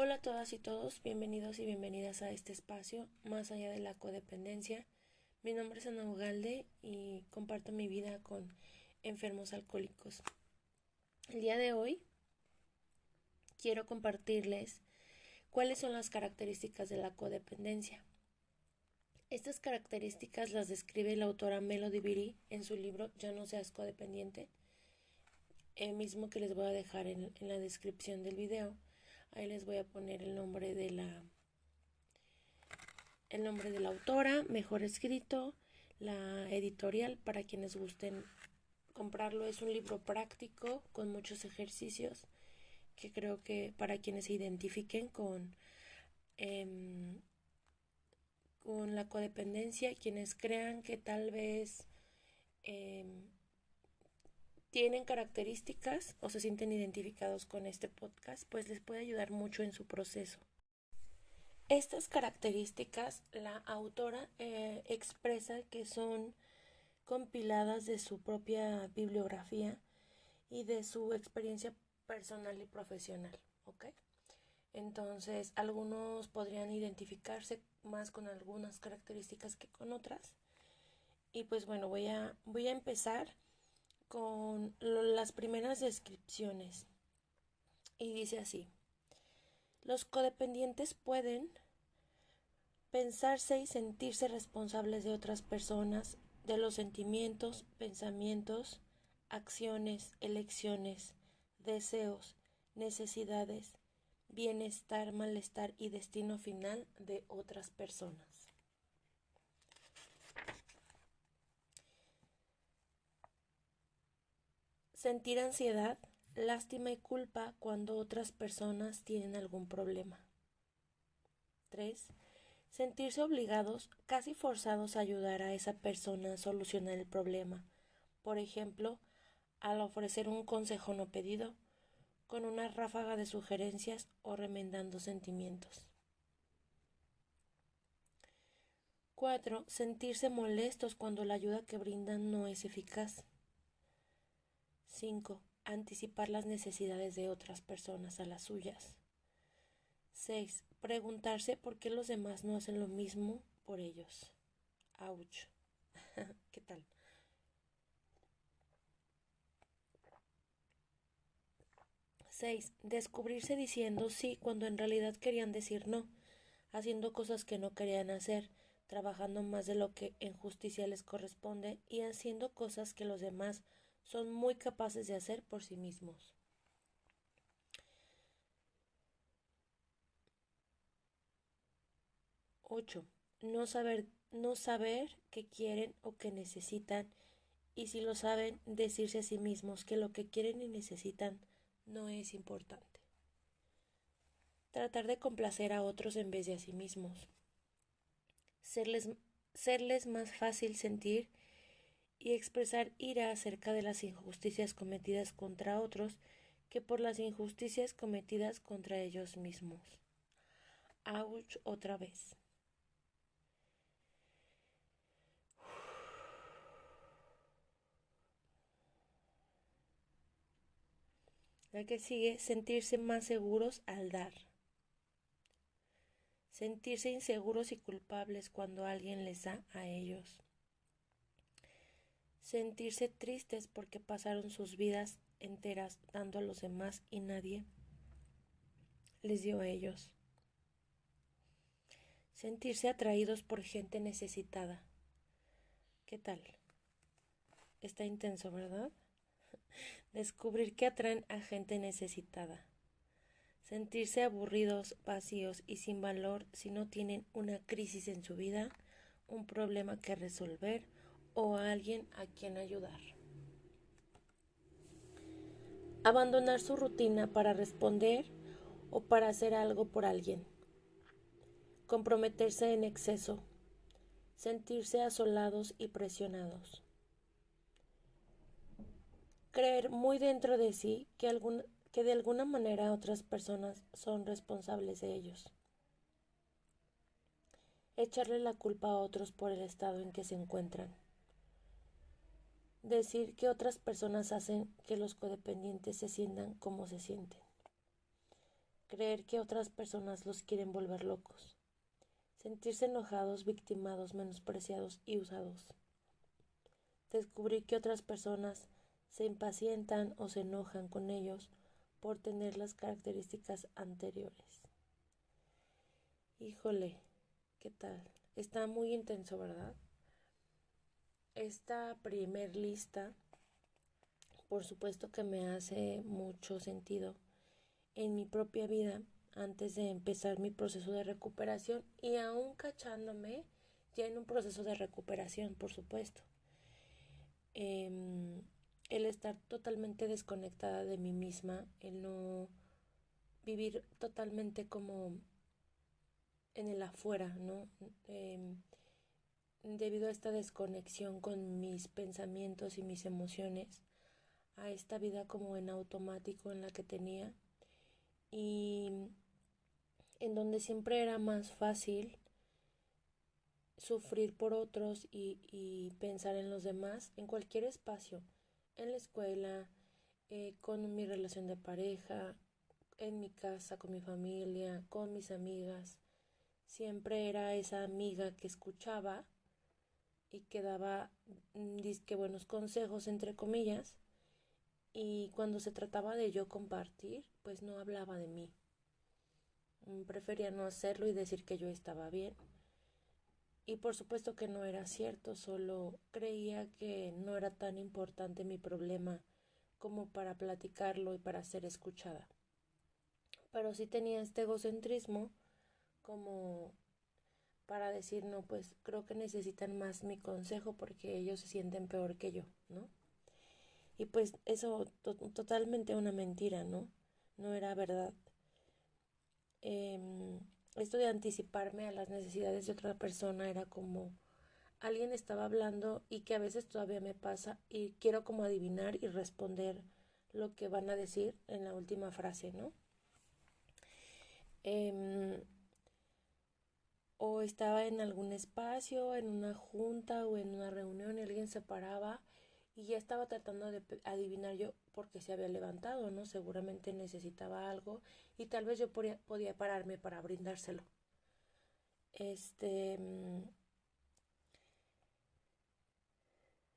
Hola a todas y todos, bienvenidos y bienvenidas a este espacio, más allá de la codependencia. Mi nombre es Ana Ugalde y comparto mi vida con enfermos alcohólicos. El día de hoy quiero compartirles cuáles son las características de la codependencia. Estas características las describe la autora Melody Beattie en su libro Ya no seas codependiente, el mismo que les voy a dejar en la descripción del video. Ahí les voy a poner el nombre de la autora, mejor escrito, la editorial para quienes gusten comprarlo. Es un libro práctico con muchos ejercicios que creo que para quienes se identifiquen con la codependencia, quienes crean que tal vez tienen características o se sienten identificados con este podcast, pues les puede ayudar mucho en su proceso. Estas características la autora expresa que son compiladas de su propia bibliografía y de su experiencia personal y profesional, ¿ok? Entonces, algunos podrían identificarse más con algunas características que con otras. Y pues bueno, voy a empezar con las primeras descripciones. Y dice así: los codependientes pueden pensarse y sentirse responsables de otras personas, de los sentimientos, pensamientos, acciones, elecciones, deseos, necesidades, bienestar, malestar y destino final de otras personas. Sentir ansiedad, lástima y culpa cuando otras personas tienen algún problema. 3. Sentirse obligados, casi forzados a ayudar a esa persona a solucionar el problema. Por ejemplo, al ofrecer un consejo no pedido, con una ráfaga de sugerencias o remendando sentimientos. 4. Sentirse molestos cuando la ayuda que brindan no es eficaz. 5. Anticipar las necesidades de otras personas a las suyas. 6. Preguntarse por qué los demás no hacen lo mismo por ellos. Ouch. ¿Qué tal? 6. Descubrirse diciendo sí cuando en realidad querían decir no, haciendo cosas que no querían hacer, trabajando más de lo que en justicia les corresponde y haciendo cosas que los demás son muy capaces de hacer por sí mismos. 8. No saber qué quieren o qué necesitan, y si lo saben, decirse a sí mismos que lo que quieren y necesitan no es importante. Tratar de complacer a otros en vez de a sí mismos. Serles más fácil sentir y expresar ira acerca de las injusticias cometidas contra otros que por las injusticias cometidas contra ellos mismos. Ouch, otra vez. La que sigue, sentirse más seguros al dar. Sentirse inseguros y culpables cuando alguien les da a ellos. Sentirse tristes porque pasaron sus vidas enteras dando a los demás y nadie les dio a ellos. Sentirse atraídos por gente necesitada. ¿Qué tal? Está intenso, ¿verdad? Descubrir que atraen a gente necesitada. Sentirse aburridos, vacíos y sin valor si no tienen una crisis en su vida, un problema que resolver o a alguien a quien ayudar. Abandonar su rutina para responder o para hacer algo por alguien. Comprometerse en exceso. Sentirse asolados y presionados. Creer muy dentro de sí que de alguna manera otras personas son responsables de ellos. Echarle la culpa a otros por el estado en que se encuentran. Decir que otras personas hacen que los codependientes se sientan como se sienten. creer que otras personas los quieren volver locos, sentirse enojados, victimados, menospreciados y usados, descubrir que otras personas se impacientan o se enojan con ellos por tener las características anteriores. Híjole, ¿qué tal? Está muy intenso, ¿verdad? Esta primer lista, por supuesto que me hace mucho sentido en mi propia vida antes de empezar mi proceso de recuperación y aún cachándome ya en un proceso de recuperación, por supuesto. El estar totalmente desconectada de mí misma, el no vivir totalmente como en el afuera, ¿no? Debido a esta desconexión con mis pensamientos y mis emociones, a esta vida como en automático en la que tenía y en donde siempre era más fácil sufrir por otros y pensar en los demás en cualquier espacio, en la escuela, con mi relación de pareja, en mi casa, con mi familia, con mis amigas. Siempre era esa amiga que escuchaba y que daba disque buenos consejos, entre comillas, y cuando se trataba de yo compartir, pues no hablaba de mí. Prefería no hacerlo y decir que yo estaba bien. Y por supuesto que no era cierto, solo creía que no era tan importante mi problema como para platicarlo y para ser escuchada. Pero sí tenía este egocentrismo como para decir, no, pues creo que necesitan más mi consejo porque ellos se sienten peor que yo, ¿no? Y pues eso totalmente una mentira, ¿no? No era verdad. Esto de anticiparme a las necesidades de otra persona era como alguien estaba hablando y que a veces todavía me pasa y quiero como adivinar y responder lo que van a decir en la última frase, ¿no? Eh, o estaba en algún espacio, en una junta o en una reunión y alguien se paraba y ya estaba tratando de adivinar yo por qué se había levantado, ¿no? Seguramente necesitaba algo y tal vez yo podía pararme para brindárselo. Este,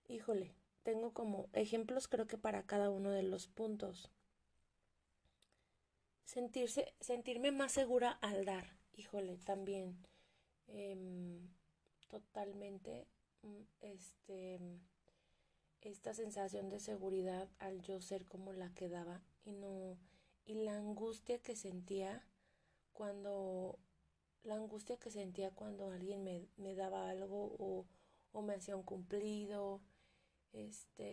híjole, tengo como ejemplos creo que para cada uno de los puntos. Sentirme más segura al dar, híjole, también. em, Totalmente, esta sensación de seguridad al yo ser como la que daba y no, y cuando, la angustia que sentía cuando alguien me daba algo o me hacía un cumplido,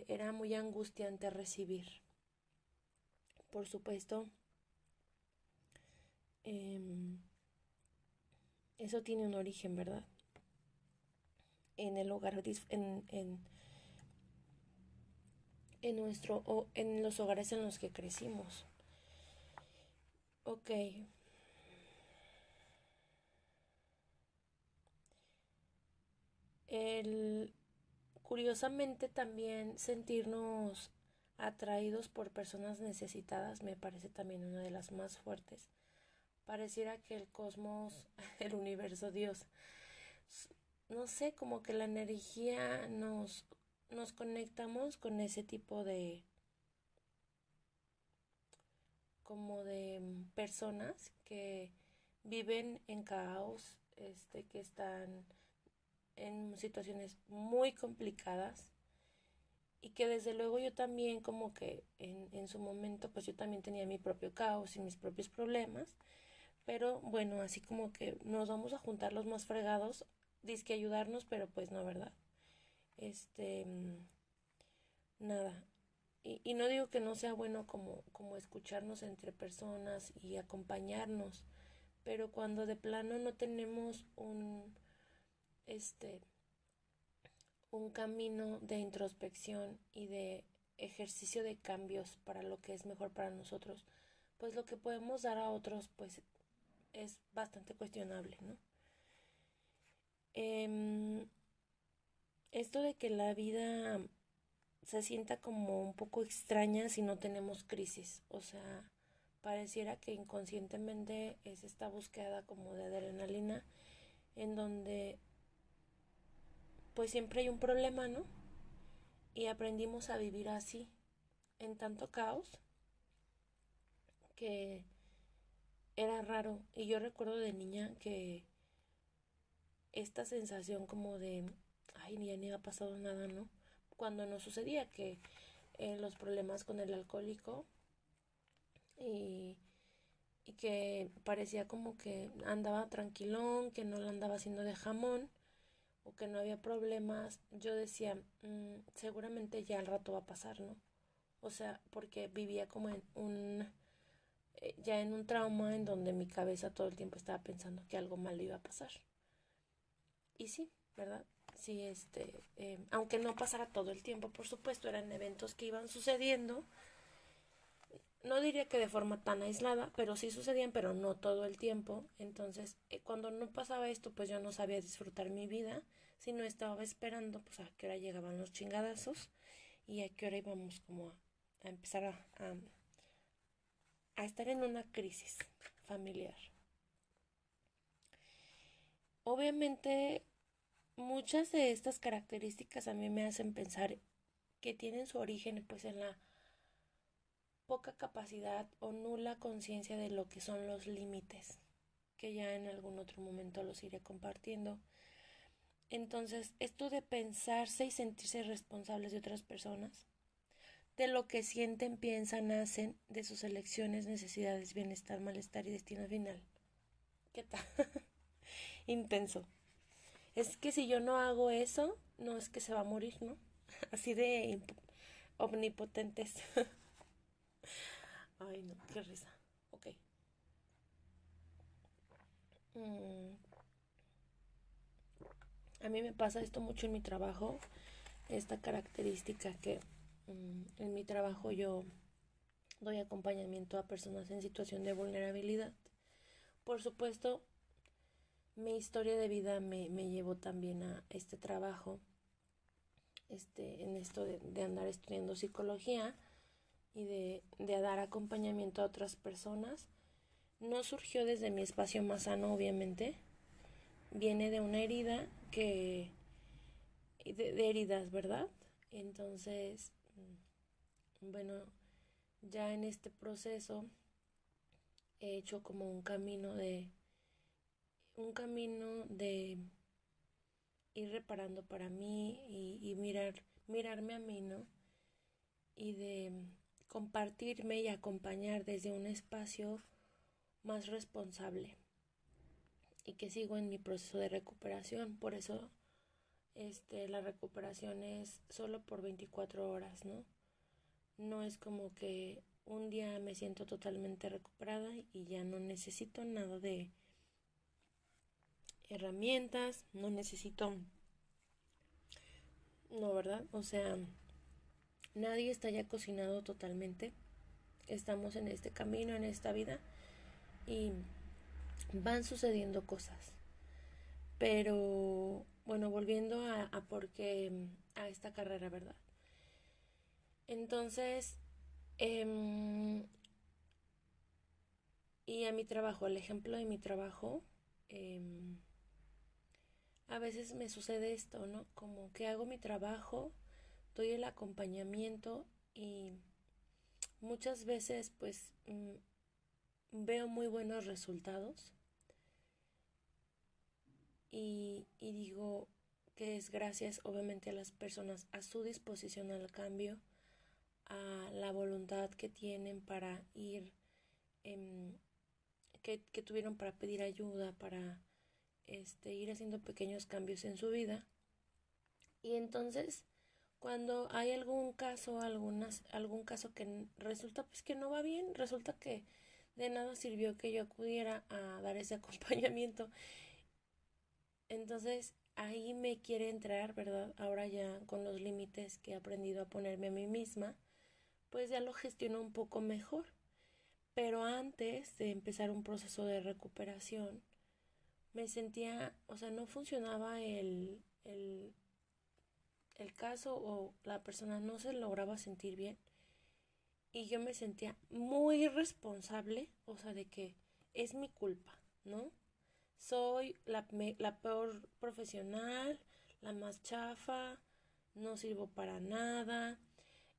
era muy angustiante recibir. Por supuesto, em, eso tiene un origen, ¿verdad? En el hogar, en los hogares en los que crecimos. Ok. El, Curiosamente también sentirnos atraídos por personas necesitadas me parece también una de las más fuertes. Pareciera que el cosmos, el universo, Dios, no sé, como que la energía nos conectamos con ese tipo de, como de personas que viven en caos, que están en situaciones muy complicadas y que desde luego yo también como que en su momento pues yo también tenía mi propio caos y mis propios problemas, pero bueno, así como que nos vamos a juntar los más fregados, dizque ayudarnos, pero pues no, ¿verdad? Este, nada. Y no digo que no sea bueno como escucharnos entre personas y acompañarnos, pero cuando de plano no tenemos este, un camino de introspección y de ejercicio de cambios para lo que es mejor para nosotros, pues lo que podemos dar a otros pues es bastante cuestionable, ¿no? Em, Esto de que la vida se sienta como un poco extraña si no tenemos crisis, o sea, pareciera que inconscientemente es esta búsqueda como de adrenalina, en donde pues siempre hay un problema, ¿no? Y aprendimos a vivir así, en tanto caos, que era raro. Y yo recuerdo de niña que esta sensación como de, ay, ya ni ha pasado nada, ¿no? Cuando no sucedía, que los problemas con el alcohólico y, y que parecía como que andaba tranquilón, que no la andaba haciendo de jamón o que no había problemas, yo decía, seguramente ya al rato va a pasar, ¿no? O sea, porque vivía como en ya en un trauma en donde mi cabeza todo el tiempo estaba pensando que algo malo iba a pasar. Y sí, ¿verdad? Sí, aunque no pasara todo el tiempo, por supuesto, eran eventos que iban sucediendo. No diría que de forma tan aislada, pero sí sucedían, pero no todo el tiempo. Entonces, cuando no pasaba esto, pues yo no sabía disfrutar mi vida, sino estaba esperando, pues a qué hora llegaban los chingadazos y a qué hora íbamos como a empezar a estar en una crisis familiar. Obviamente, muchas de estas características a mí me hacen pensar que tienen su origen pues en la poca capacidad o nula conciencia de lo que son los límites, que ya en algún otro momento los iré compartiendo. Entonces, esto de pensarse y sentirse responsables de otras personas, de lo que sienten, piensan, hacen, de sus elecciones, necesidades, bienestar, malestar y destino final. ¿Qué tal? Intenso. Es que si yo no hago eso, no es que se va a morir, ¿no? Así de omnipotentes. Ay, no, qué risa. Ok. Mm, a mí me pasa esto mucho en mi trabajo, esta característica que en mi trabajo yo doy acompañamiento a personas en situación de vulnerabilidad. Por supuesto, mi historia de vida me llevó también a este trabajo, en esto de andar estudiando psicología y de dar acompañamiento a otras personas. No surgió desde mi espacio más sano, obviamente. Viene de una herida de heridas, ¿verdad? Entonces, bueno, ya en este proceso he hecho como un camino de ir reparando para mí y mirarme a mí, ¿no? Y de compartirme y acompañar desde un espacio más responsable y que sigo en mi proceso de recuperación. Por eso la recuperación es solo por 24 horas, ¿no? No es como que un día me siento totalmente recuperada y ya no necesito nada de herramientas, no necesito, no, ¿verdad? O sea, nadie está ya cocinado totalmente. Estamos en este camino, en esta vida y van sucediendo cosas. Pero bueno, volviendo a por qué a esta carrera, ¿verdad? Entonces, y a mi trabajo, el ejemplo de mi trabajo, a veces me sucede esto, ¿no? Como que hago mi trabajo, doy el acompañamiento y muchas veces pues veo muy buenos resultados y digo que es gracias obviamente a las personas, a su disposición al cambio, a la voluntad que tienen para ir, que tuvieron para pedir ayuda, para ir haciendo pequeños cambios en su vida. Y entonces, cuando hay algún caso, algún caso que resulta pues que no va bien, resulta que de nada sirvió que yo acudiera a dar ese acompañamiento. Entonces, ahí me quiere entrar, ¿verdad? Ahora ya con los límites que he aprendido a ponerme a mí misma, pues ya lo gestiono un poco mejor. Pero antes de empezar un proceso de recuperación, me sentía, o sea, no funcionaba el caso o la persona no se lograba sentir bien y yo me sentía muy responsable, o sea, de que es mi culpa, ¿no? Soy la peor profesional, la más chafa, no sirvo para nada,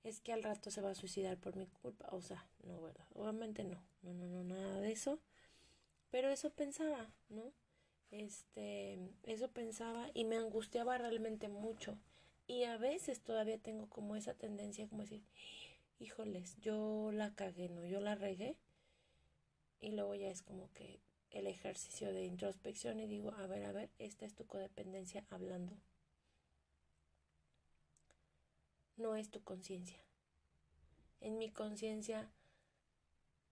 es que al rato se va a suicidar por mi culpa, o sea, no, ¿verdad? Obviamente no, no, no, no, nada de eso, pero eso pensaba, ¿no? Eso pensaba y me angustiaba realmente mucho. Y a veces todavía tengo como esa tendencia como decir, híjoles, yo la cagué, ¿no? Yo la regué. Y luego ya es como que el ejercicio de introspección y digo, a ver, esta es tu codependencia hablando. No es tu conciencia. En mi conciencia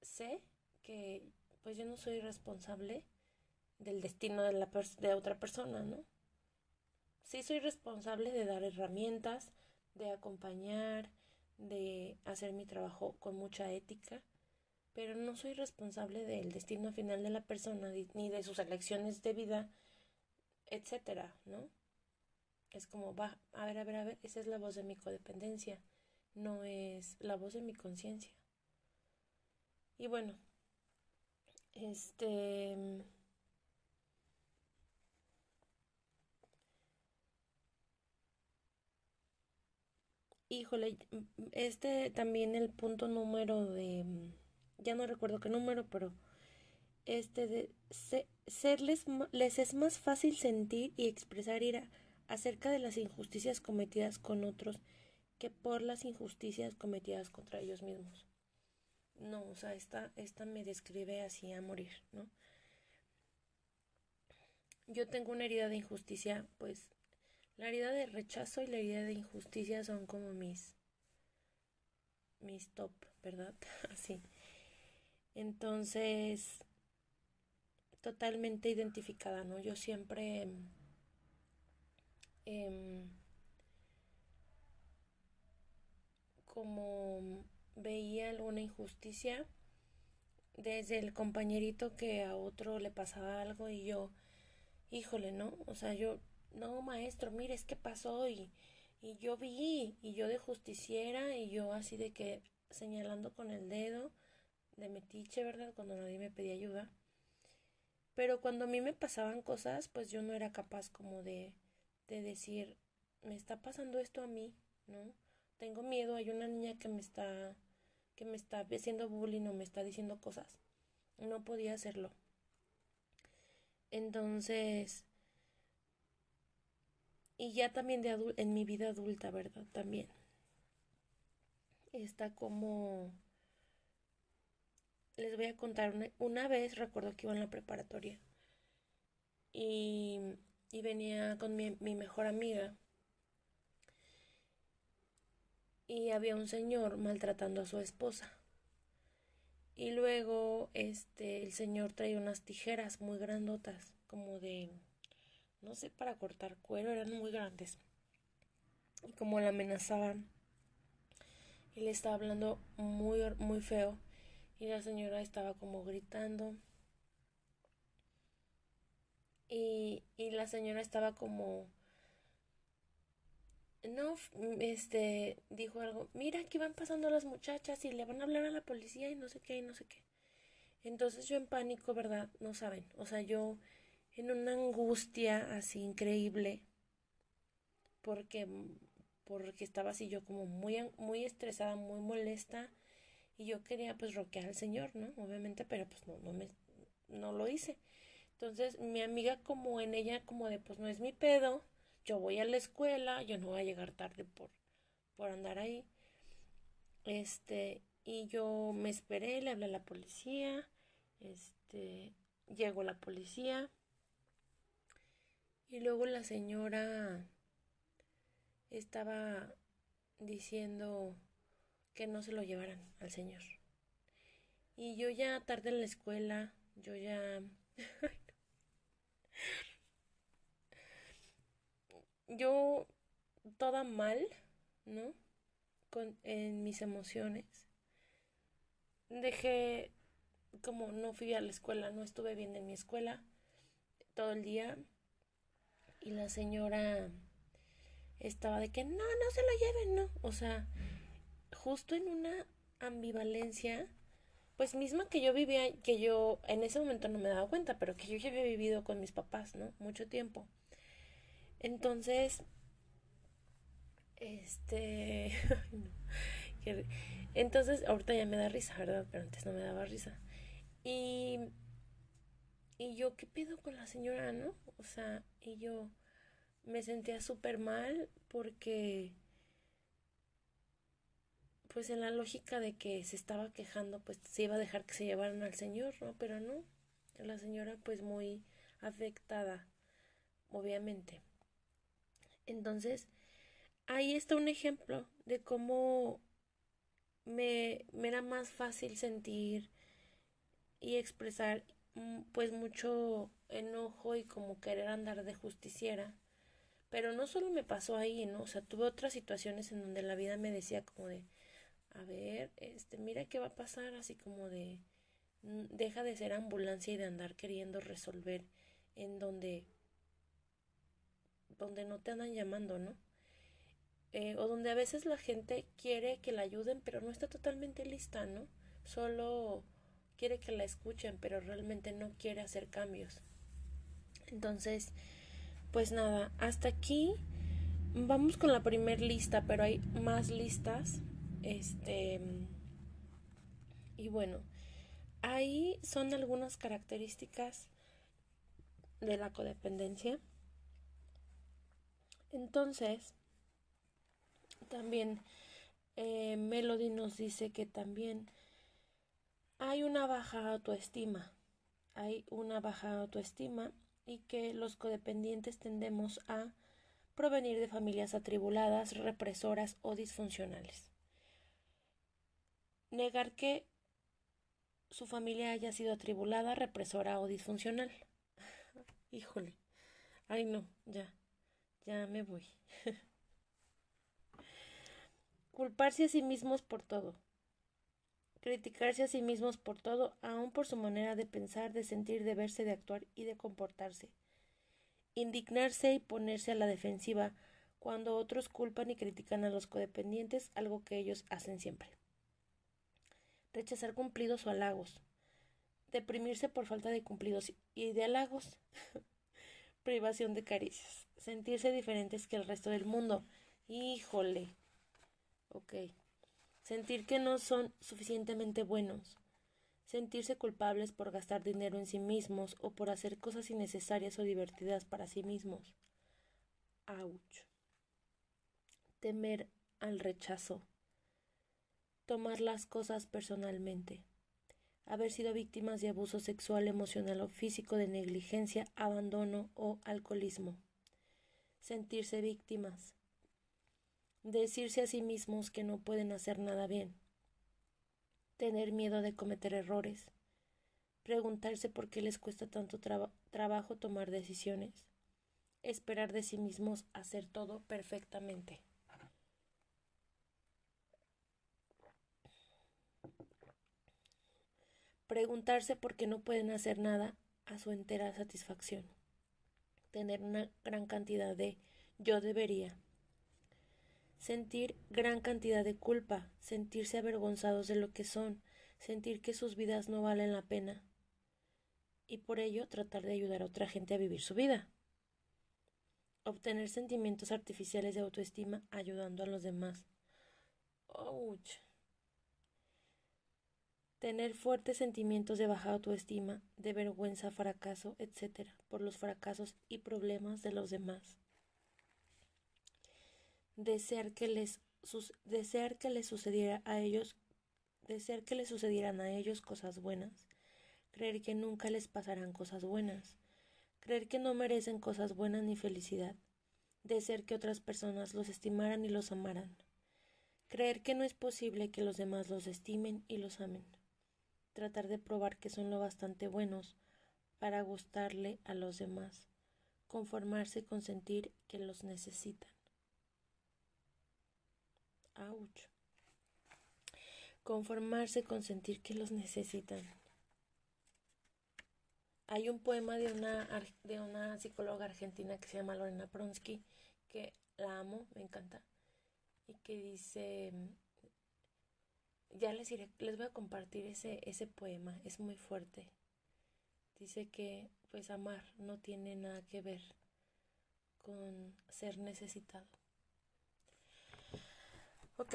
sé que pues yo no soy responsable del destino de otra persona, ¿no? Sí soy responsable de dar herramientas, de acompañar, de hacer mi trabajo con mucha ética, pero no soy responsable del destino final de la persona ni de sus elecciones de vida, etcétera, ¿no? Es como, va, a ver, esa es la voz de mi codependencia, no es la voz de mi conciencia. Y bueno, este, híjole, también el punto número de, ya no recuerdo qué número, pero les es más fácil sentir y expresar ira acerca de las injusticias cometidas con otros que por las injusticias cometidas contra ellos mismos. No, o sea, esta me describe así a morir, ¿no? Yo tengo una herida de injusticia, pues la herida de rechazo y la herida de injusticia son como mis top, ¿verdad? Así. Entonces, totalmente identificada, ¿no? Yo siempre em, como veía alguna injusticia, desde el compañerito que a otro le pasaba algo y yo, híjole, ¿no? O sea, yo, no, maestro, mire, es que pasó y yo vi y yo de justiciera y yo así de que señalando con el dedo de metiche, ¿verdad? Cuando nadie me pedía ayuda. Pero cuando a mí me pasaban cosas, pues yo no era capaz como de decir, me está pasando esto a mí, ¿no? Tengo miedo, hay una niña que me está haciendo bullying o me está diciendo cosas. No podía hacerlo. Entonces, y ya también en mi vida adulta, ¿verdad? También está como, les voy a contar, una vez recuerdo que iba en la preparatoria y, y venía con mi mejor amiga y había un señor maltratando a su esposa. Y luego, el señor traía unas tijeras muy grandotas, como de, no sé, para cortar cuero, eran muy grandes. Y como la amenazaban, y le estaba hablando muy, muy feo. Y la señora estaba como gritando. Y la señora estaba como, no, dijo algo, mira, aquí van pasando las muchachas y le van a hablar a la policía y no sé qué, y no sé qué. Entonces yo en pánico, ¿verdad? No saben. O sea, yo en una angustia así increíble porque, porque estaba así yo como muy estresada, muy molesta y yo quería pues roquear al señor, ¿no? Obviamente, pero pues no lo hice. Entonces mi amiga como en ella como de pues no es mi pedo, yo voy a la escuela, yo no voy a llegar tarde por andar ahí. Y yo me esperé, le hablé a la policía, llegó la policía y luego la señora estaba diciendo que no se lo llevaran al señor. Y yo ya tarde en la escuela, yo ya, yo toda mal, ¿no? En mis emociones. Dejé, como no fui a la escuela, no estuve bien en mi escuela todo el día. Y la señora estaba de que no se lo lleven, no. O sea, justo en una ambivalencia, pues misma que yo vivía, que yo en ese momento no me daba cuenta, pero que yo ya había vivido con mis papás, ¿no? Mucho tiempo. Entonces, ay, no, entonces, ahorita ya me da risa, ¿verdad? Pero antes no me daba risa. Y, y yo, ¿qué pedo con la señora, no? O sea, y yo me sentía súper mal porque, pues en la lógica de que se estaba quejando, pues se iba a dejar que se llevaran al señor, ¿no? Pero no, la señora pues muy afectada, obviamente. Entonces, ahí está un ejemplo de cómo me era más fácil sentir y expresar pues mucho enojo y como querer andar de justiciera. Pero no solo me pasó ahí, ¿no? O sea, tuve otras situaciones en donde la vida me decía como de, a ver, mira qué va a pasar, así como de, deja de ser ambulancia y de andar queriendo resolver en donde no te andan llamando, ¿no? O donde a veces la gente quiere que la ayuden, pero no está totalmente lista, ¿no? Solo quiere que la escuchen, pero realmente no quiere hacer cambios. Entonces, pues nada, hasta aquí vamos con la primer lista, pero hay más listas. Este, y bueno, ahí son algunas características de la codependencia. Entonces, también Melody nos dice que también hay una baja autoestima. Hay una baja autoestima y que los codependientes tendemos a provenir de familias atribuladas, represoras o disfuncionales. Negar que su familia haya sido atribulada, represora o disfuncional. Híjole. Ay, no, ya me voy. Culparse a sí mismos por todo. Criticarse a sí mismos por todo, aun por su manera de pensar, de sentir, de verse, de actuar y de comportarse. Indignarse y ponerse a la defensiva cuando otros culpan y critican a los codependientes, algo que ellos hacen siempre. Rechazar cumplidos o halagos. Deprimirse por falta de cumplidos y de halagos. Privación de caricias. Sentirse diferentes que el resto del mundo. Híjole. Ok. Sentir que no son suficientemente buenos. Sentirse culpables por gastar dinero en sí mismos o por hacer cosas innecesarias o divertidas para sí mismos. Ouch. Temer al rechazo. Tomar las cosas personalmente. Haber sido víctimas de abuso sexual, emocional o físico, de negligencia, abandono o alcoholismo. Sentirse víctimas. Decirse a sí mismos que no pueden hacer nada bien. Tener miedo de cometer errores. Preguntarse por qué les cuesta tanto trabajo tomar decisiones. Esperar de sí mismos hacer todo perfectamente. Preguntarse por qué no pueden hacer nada a su entera satisfacción. Tener una gran cantidad de yo debería. Sentir gran cantidad de culpa, sentirse avergonzados de lo que son, sentir que sus vidas no valen la pena y por ello tratar de ayudar a otra gente a vivir su vida. Obtener sentimientos artificiales de autoestima ayudando a los demás. Ouch. Tener fuertes sentimientos de baja autoestima, de vergüenza, fracaso, etc., por los fracasos y problemas de los demás. Desear que les sucediera a ellos, desear que les sucedieran a ellos cosas buenas. Creer que nunca les pasarán cosas buenas. Creer que no merecen cosas buenas ni felicidad. Desear que otras personas los estimaran y los amaran. Creer que no es posible que los demás los estimen y los amen. Tratar de probar que son lo bastante buenos para gustarle a los demás. Conformarse con sentir que los necesitan. Ouch. Conformarse con sentir que los necesitan. Hay un poema de una psicóloga argentina que se llama Lorena Pronsky, que la amo, me encanta, y que dice, Ya les voy a compartir ese poema, es muy fuerte. Dice que pues amar no tiene nada que ver con ser necesitado. Ok,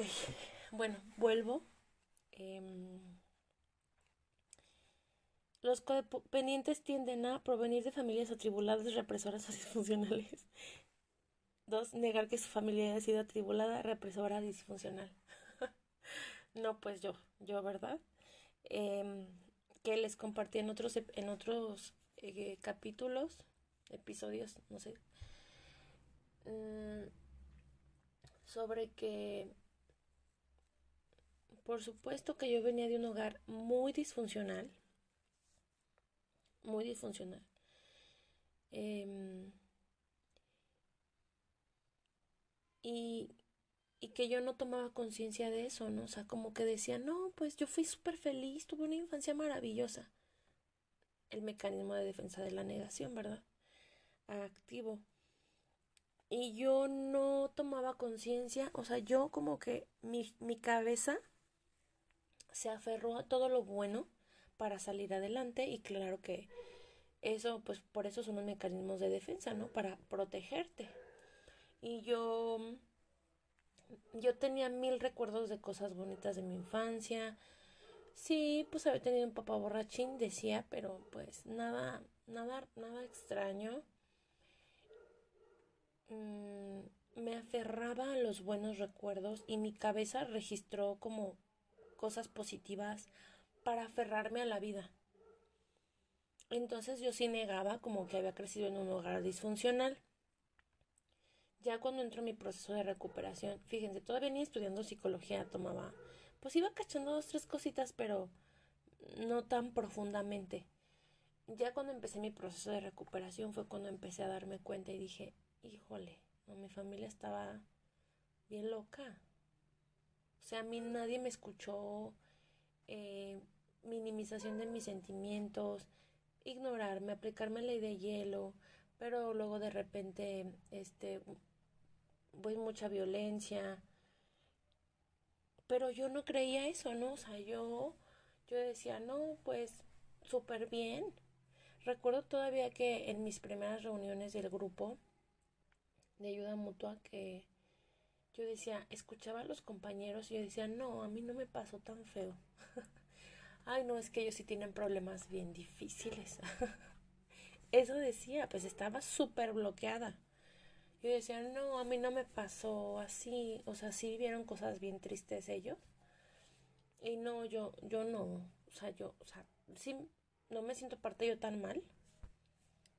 bueno, vuelvo. Em, los codependientes tienden a provenir de familias atribuladas, represoras o disfuncionales. Dos, negar que su familia haya sido atribulada, represora, disfuncional. No, pues yo, ¿verdad? Em, que les compartí en otros capítulos, episodios, no sé, mm, sobre que, por supuesto que yo venía de un hogar muy disfuncional, em, y, y que yo no tomaba conciencia de eso, ¿no? O sea, como que decía, no, pues yo fui súper feliz, tuve una infancia maravillosa. El mecanismo de defensa de la negación, ¿verdad? Activo. Y yo no tomaba conciencia, o sea, yo como que mi cabeza se aferró a todo lo bueno para salir adelante y claro que eso, pues por eso son los mecanismos de defensa, ¿no? Para protegerte. Y yo tenía mil recuerdos de cosas bonitas de mi infancia. Sí, pues había tenido un papá borrachín, decía, pero pues nada extraño. Me aferraba a los buenos recuerdos y mi cabeza registró como cosas positivas para aferrarme a la vida. Entonces yo sí negaba como que había crecido en un hogar disfuncional. Ya cuando entró mi proceso de recuperación, fíjense, todavía ni estudiando psicología tomaba, pues iba cachando dos, tres cositas, pero no tan profundamente. Ya cuando empecé mi proceso de recuperación fue cuando empecé a darme cuenta y dije, híjole, no, mi familia estaba bien loca. O sea, a mí nadie me escuchó, eh, minimización de mis sentimientos, ignorarme, aplicarme ley de hielo, pero luego de repente, pues mucha violencia. Pero yo no creía eso, ¿no? O sea, yo decía, no, pues súper bien. Recuerdo todavía que en mis primeras reuniones del grupo de ayuda mutua que yo decía, escuchaba a los compañeros y yo decía, no, a mí no me pasó tan feo. Ay, no, es que ellos sí tienen problemas bien difíciles. Eso decía, pues estaba súper bloqueada. Yo decía, no, a mí no me pasó así. O sea, sí vivieron cosas bien tristes ellos. Y no, yo no. O sea, sí, no me siento parte yo tan mal.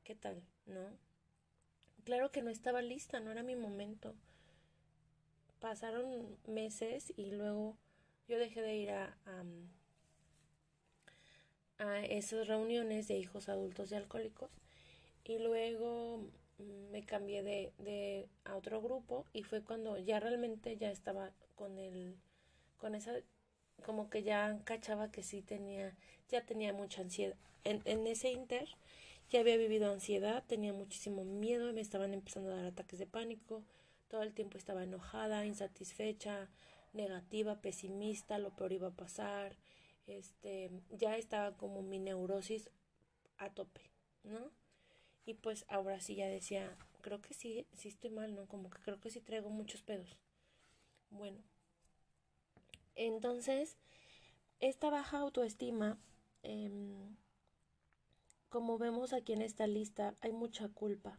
¿Qué tal? ¿No? Claro que no estaba lista, no era mi momento. Pasaron meses y luego yo dejé de ir a esas reuniones de hijos adultos de alcohólicos y luego me cambié a otro grupo y fue cuando ya realmente ya estaba con esa, como que ya cachaba que ya tenía mucha ansiedad. En ese inter ya había vivido ansiedad, tenía muchísimo miedo, me estaban empezando a dar ataques de pánico, todo el tiempo estaba enojada, insatisfecha, negativa, pesimista, lo peor iba a pasar, ya estaba como mi neurosis a tope, ¿no? Y pues ahora sí ya decía, creo que sí estoy mal, ¿no? Como que creo que sí traigo muchos pedos. Bueno, entonces, esta baja autoestima, em, como vemos aquí en esta lista, hay mucha culpa,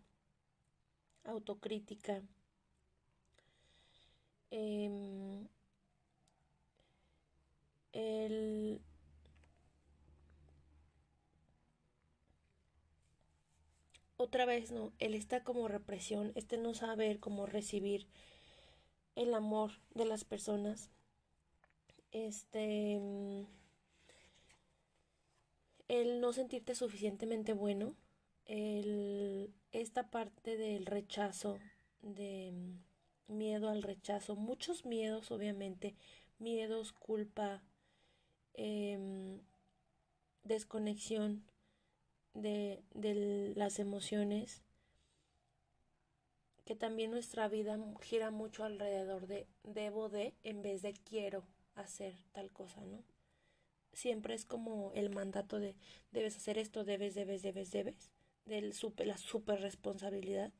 autocrítica, em, el, otra vez, ¿no? Él está como represión, no saber cómo recibir el amor de las personas, este, el no sentirte suficientemente bueno, esta parte del rechazo, de miedo al rechazo, muchos miedos obviamente, miedos, culpa, em, desconexión de las emociones, que también nuestra vida gira mucho alrededor de debo de en vez de quiero. hacer tal cosa, ¿no? Siempre es como el mandato de debes hacer esto, debes, la super responsabilidad.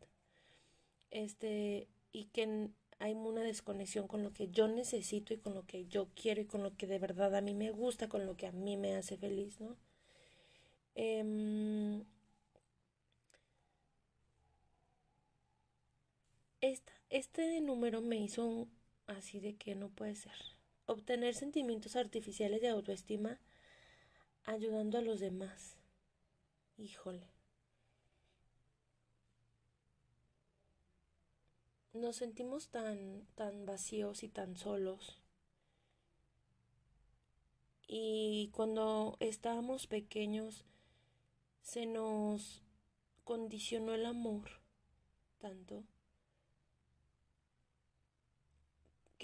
Y que hay una desconexión con lo que yo necesito y con lo que yo quiero y con lo que de verdad a mí me gusta, con lo que a mí me hace feliz, ¿no? Em, este número me hizo así de que no puede ser. Obtener sentimientos artificiales de autoestima ayudando a los demás. Híjole. Nos sentimos tan vacíos y tan solos. Y cuando estábamos pequeños se nos condicionó el amor tanto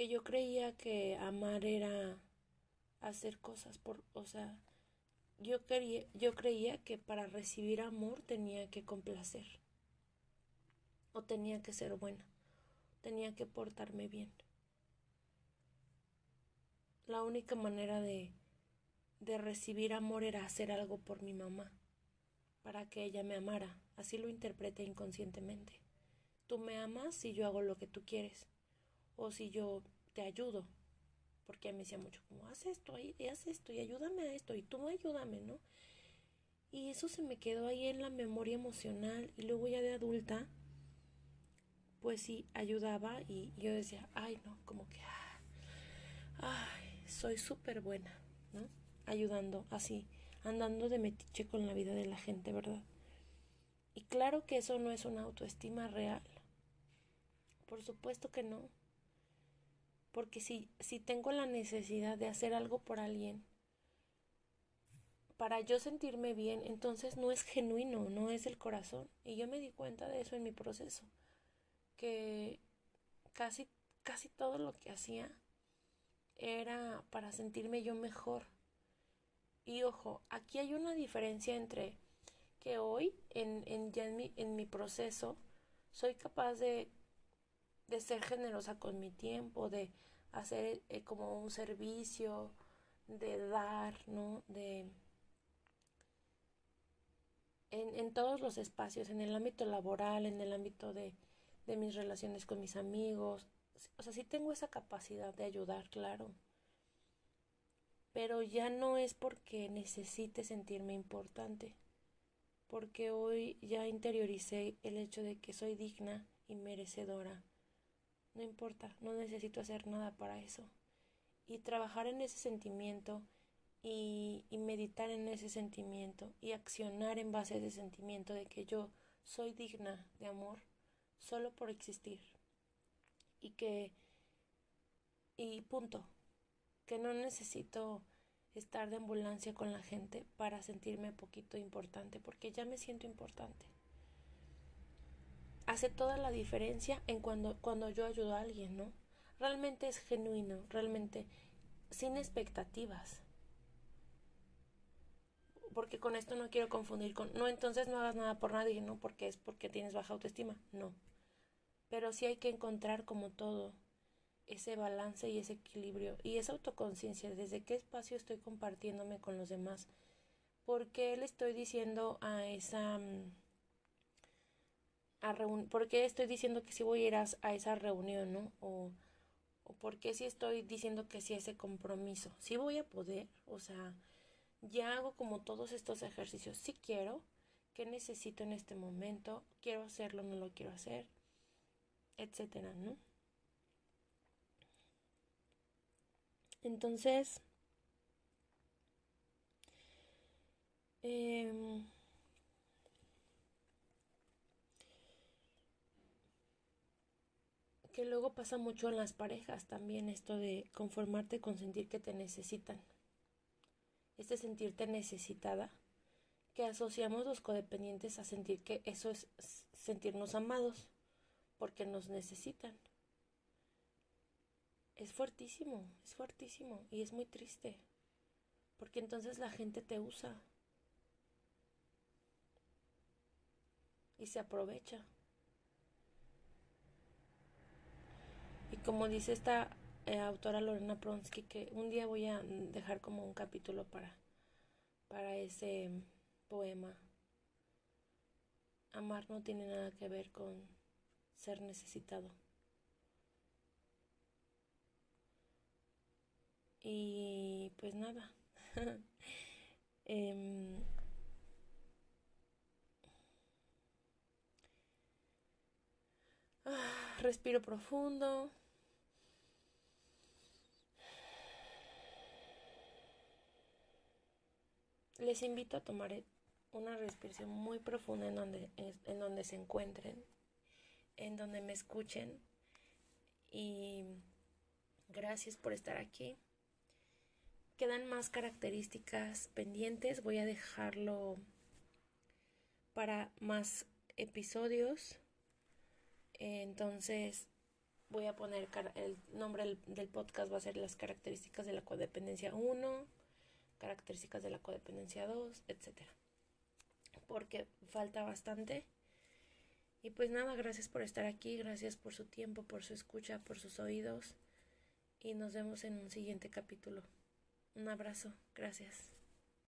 que yo creía que amar era hacer cosas o sea, yo creía que para recibir amor tenía que complacer o tenía que ser buena, tenía que portarme bien. La única manera de recibir amor era hacer algo por mi mamá, para que ella me amara. Así lo interpreté inconscientemente. Tú me amas si yo hago lo que tú quieres, o si yo te ayudo, porque ella me decía mucho como, haz esto y ayúdame a esto y tú ayúdame, ¿no? Y eso se me quedó ahí en la memoria emocional y luego ya de adulta, pues sí, ayudaba y yo decía, ay no, como que, ay, soy súper buena, ¿no? Ayudando así, andando de metiche con la vida de la gente, ¿verdad? Y claro que eso no es una autoestima real, por supuesto que no, porque si tengo la necesidad de hacer algo por alguien, para yo sentirme bien, entonces no es genuino, no es el corazón. Y yo me di cuenta de eso en mi proceso, que casi, casi todo lo que hacía era para sentirme yo mejor. Y ojo, aquí hay una diferencia entre que hoy, ya en mi proceso, soy capaz de ser generosa con mi tiempo, de hacer como un servicio, de dar, ¿no? En todos los espacios, en el ámbito laboral, en el ámbito de mis relaciones con mis amigos. O sea, sí tengo esa capacidad de ayudar, claro. Pero ya no es porque necesite sentirme importante, porque hoy ya interioricé el hecho de que soy digna y merecedora. No importa, no necesito hacer nada para eso. Y trabajar en ese sentimiento y meditar en ese sentimiento y accionar en base a ese sentimiento de que yo soy digna de amor solo por existir y y punto, que no necesito estar de ambulancia con la gente para sentirme poquito importante, porque ya me siento importante. Hace toda la diferencia en cuando yo ayudo a alguien, ¿no? Realmente es genuino, realmente sin expectativas. Porque con esto no quiero confundir con, no, entonces no hagas nada por nadie, no, porque es porque tienes baja autoestima, no. Pero sí hay que encontrar como todo ese balance y ese equilibrio y esa autoconciencia, desde qué espacio estoy compartiéndome con los demás, por qué le estoy diciendo a esa por qué estoy diciendo que sí voy a ir a esa reunión, ¿no? O por qué sí estoy diciendo que sí a ese compromiso. Sí voy a poder, o sea, ya hago como todos estos ejercicios. Sí quiero, qué necesito en este momento, quiero hacerlo, no lo quiero hacer, etcétera, ¿no? Entonces, eh, que luego pasa mucho en las parejas también esto de conformarte con sentir que te necesitan. Este sentirte necesitada, que asociamos los codependientes a sentir que eso es sentirnos amados porque nos necesitan. Es fuertísimo y es muy triste, porque entonces la gente te usa y se aprovecha. Y como dice autora Lorena Pronsky, que un día voy a dejar como un capítulo para ese poema. Amar no tiene nada que ver con ser necesitado. Y pues nada. Em, respiro profundo. Les invito a tomar una respiración muy profunda en donde se encuentren, en donde me escuchen. Y gracias por estar aquí. Quedan más características pendientes. Voy a dejarlo para más episodios. Entonces voy a poner el nombre del podcast va a ser las características de la codependencia 1, características de la codependencia 2, etcétera. Porque falta bastante. Y pues nada, gracias por estar aquí, gracias por su tiempo, por su escucha, por sus oídos. Y nos vemos en un siguiente capítulo. Un abrazo, gracias.